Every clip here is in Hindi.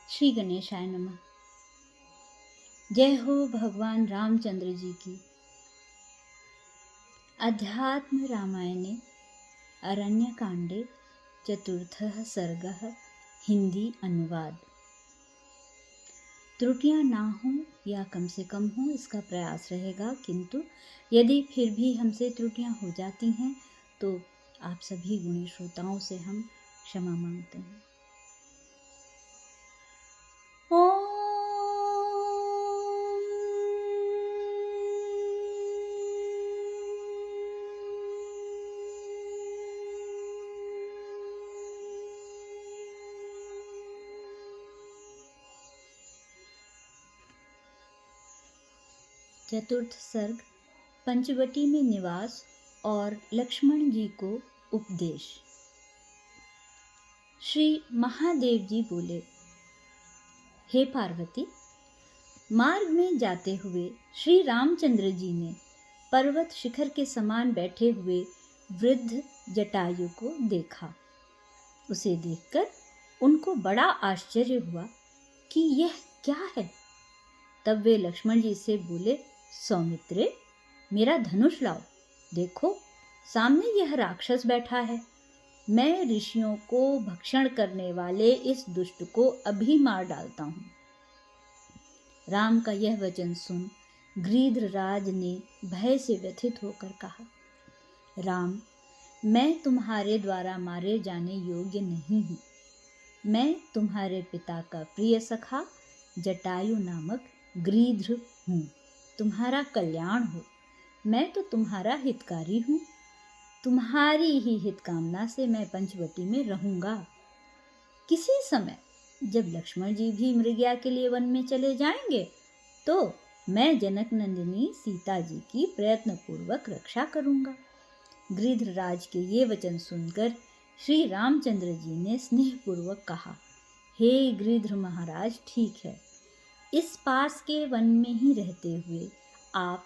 श्री गणेशाय नमः। जय हो भगवान रामचंद्र जी की। अध्यात्म रामायणे अरण्यकांडे चतुर्थः सर्गः। हिंदी अनुवाद। त्रुटियां ना हो या कम से कम हो इसका प्रयास रहेगा, किंतु यदि फिर भी हमसे त्रुटियां हो जाती हैं तो आप सभी गुणी श्रोताओं से हम क्षमा मांगते हैं। चतुर्थ सर्ग। पंचवटी में निवास और लक्ष्मण जी को उपदेश। श्री महादेव जी बोले, हे पार्वती, मार्ग में जाते हुए श्री रामचंद्र जी ने पर्वत शिखर के समान बैठे हुए वृद्ध जटायु को देखा। उसे देखकर उनको बड़ा आश्चर्य हुआ कि यह क्या है। तब वे लक्ष्मण जी से बोले, सौमित्रे, मेरा धनुष लाओ। देखो, सामने यह राक्षस बैठा है। मैं ऋषियों को भक्षण करने वाले इस दुष्ट को अभी मार डालता हूँ। राम का यह वचन सुन गृध्रराज ने भय से व्यथित होकर कहा, राम, मैं तुम्हारे द्वारा मारे जाने योग्य नहीं हूँ। मैं तुम्हारे पिता का प्रिय सखा जटायु नामक गृध्र हूँ। तुम्हारा कल्याण हो। मैं तो तुम्हारा हितकारी हूँ। तुम्हारी ही हित कामना से मैं पंचवटी में रहूंगा। किसी समय जब लक्ष्मण जी भी मृगया के लिए वन में चले जाएंगे तो मैं जनक नंदिनी सीता जी की प्रयत्न पूर्वक रक्षा करूंगा। गृध्रराज के ये वचन सुनकर श्री रामचंद्र जी ने स्नेहपूर्वक कहा, हे गृध्र महाराज, ठीक है, इस पास के वन में ही रहते हुए आप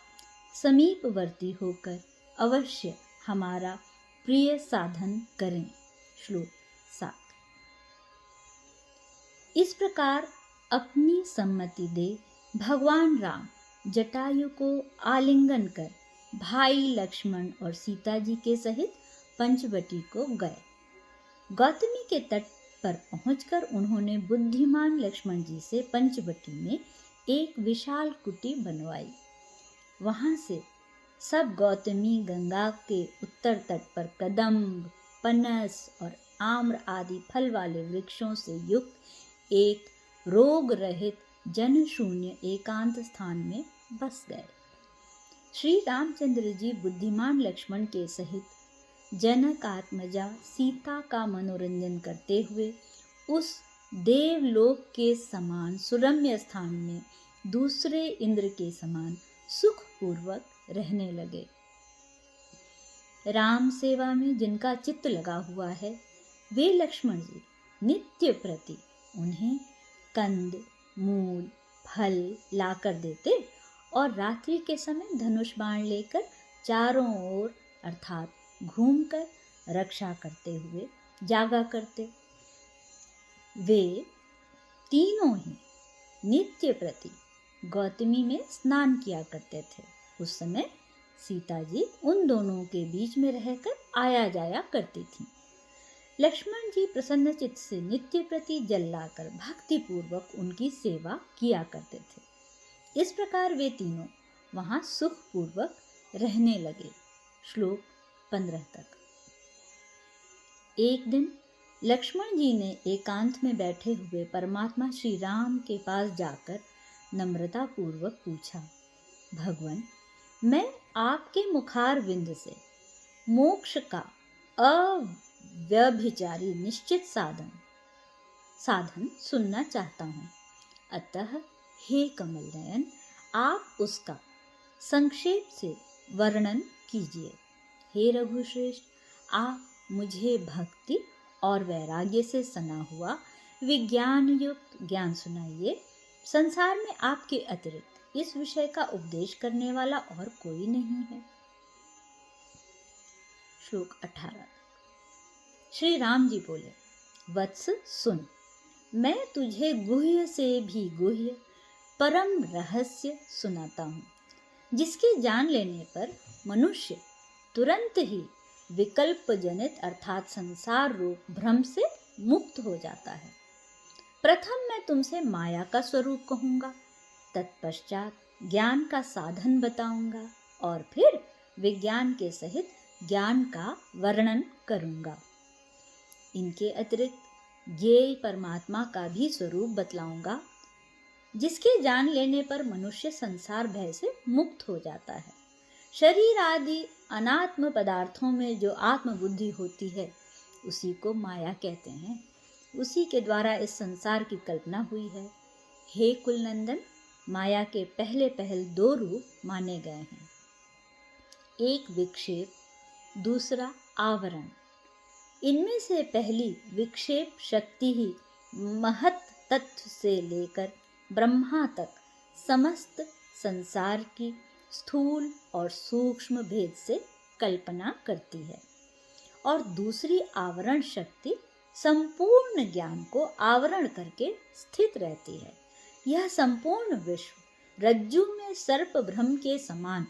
समीपवर्ती होकर अवश्य हमारा प्रिय साधन करें। श्लोक 7। इस प्रकार अपनी सम्मति दे भगवान राम जटायु को आलिंगन कर भाई लक्ष्मण और सीता जी के सहित पंचवटी को गए। गौतमी के तट पर पहुंचकर उन्होंने बुद्धिमान लक्ष्मण जी से पंचवटी में एक विशाल कुटी बनवाई। वहां से सब गौतमी गंगा के उत्तर तट पर कदम्ब, पनस और आम्र आदि फल वाले वृक्षों से युक्त एक रोग रहित जन शून्य एकांत स्थान में बस गए। श्री रामचंद्र जी बुद्धिमान लक्ष्मण के सहित जनक आत्मजा सीता का मनोरंजन करते हुए उस देवलोक के समान सुरम्य स्थान में दूसरे इंद्र के समान सुखपूर्वक रहने लगे। राम सेवा में जिनका चित्त लगा हुआ है वे लक्ष्मण जी नित्य प्रति उन्हें कंद, मूल, फल लाकर देते और रात्रि के समय धनुष बाण लेकर चारों ओर अर्थात घूमकर रक्षा करते हुए जागा करते। वे तीनों ही नित्य प्रति गौतमी में स्नान किया करते थे। उस समय सीता जी उन दोनों के बीच में रहकर आया जाया करती थीं। लक्ष्मण जी प्रसन्नचित्त से नित्य प्रति जल लाकर भक्ति पूर्वक उनकी सेवा किया करते थे। इस प्रकार वे तीनों वहां सुख पूर्वक रहने लगे। श्लोक 15 तक। एक दिन लक्ष्मण जी ने एकांत में बैठे हुए परमात्मा श्री राम के पास जाकर नम्रता पूर्वक पूछा, भगवान, मैं आपके मुखार विंद से मोक्ष का अव्यभिचारी निश्चित साधन सुनना चाहता हूँ। अतः हे कमल नयन, आप उसका संक्षेप से वर्णन कीजिए। हे रघुश्रेष्ठ, आप मुझे भक्ति और वैराग्य से सना हुआ विज्ञान युक्त ज्ञान सुनाइए। संसार में आपके अतिरिक्त इस विषय का उपदेश करने वाला और कोई नहीं है। श्लोक 18। श्री राम जी बोले, वत्स सुन, मैं तुझे गुह्य से भी गुह्य परम रहस्य सुनाता हूँ, जिसके जान लेने पर मनुष्य तुरंत ही विकल्प जनित अर्थात संसार रूप भ्रम से मुक्त हो जाता है। प्रथम मैं तुमसे माया का स्वरूप कहूँगा, तत्पश्चात ज्ञान का साधन बताऊंगा और फिर विज्ञान के सहित ज्ञान का वर्णन करूंगा। इनके अतिरिक्त ज्ञेय परमात्मा का भी स्वरूप बतलाऊंगा, जिसके जान लेने पर मनुष्य संसार भय से मुक्त हो जाता है। शरीर आदि अनात्म पदार्थों में जो आत्मबुद्धि होती है उसी को माया कहते हैं। उसी के द्वारा इस संसार की कल्पना हुई है। हे कुलनंदन, माया के पहले पहल दो रूप माने गए हैं, एक विक्षेप, दूसरा आवरण। इनमें से पहली विक्षेप शक्ति ही महत तत्व से लेकर ब्रह्मा तक समस्त संसार की स्थूल और सूक्ष्म भेद से कल्पना करती है, और दूसरी आवरण शक्ति संपूर्ण ज्ञान को आवरण करके स्थित रहती है। यह संपूर्ण विश्व रज्जु में सर्प भ्रम के समान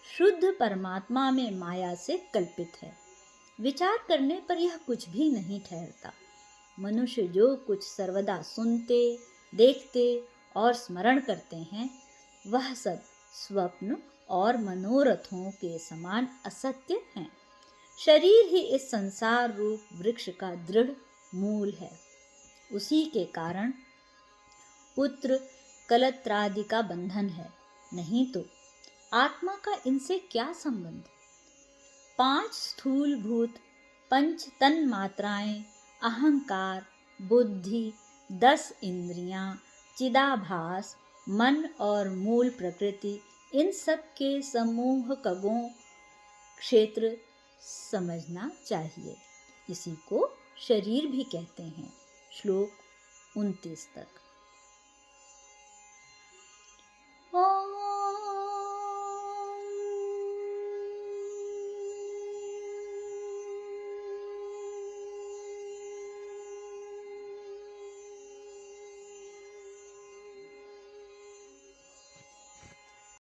शुद्ध परमात्मा में माया से कल्पित है। विचार करने पर यह कुछ भी नहीं ठहरता। मनुष्य जो कुछ सर्वदा सुनते, देखते और स्मरण करते हैं, वह सब स्वप्न और मनोरथों के समान असत्य हैं। शरीर ही इस संसार रूप वृक्ष का दृढ़ मूल है। उसी के कारण पुत्र कलत्रादि का बंधन है, नहीं तो आत्मा का इनसे क्या संबंध। 5 स्थूल भूत, 5 तन मात्राएं, अहंकार, बुद्धि, 10 इंद्रियां, चिदाभास, मन और मूल प्रकृति, इन सब के समूह कगों क्षेत्र समझना चाहिए। इसी को शरीर भी कहते हैं। श्लोक 29 तक।